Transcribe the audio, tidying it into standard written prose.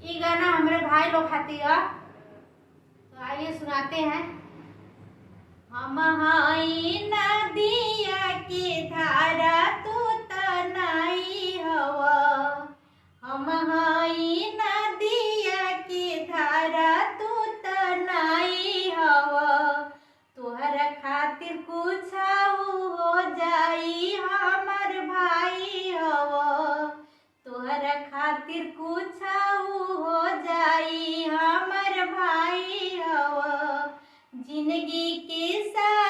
ये गाना हमारे भाई लोग खाती है, तो आइए सुनाते हैं। हम हई नदिया के धारा तू तनाई हवा, हम हई नदिया के धारा तू तनाई हवा, तोहरा खातिर कुछ हो जाई हमर भाई हवा, तोहरा खातिर कुछ हो जाई हमर भाई हवा, जिंदगी के साथ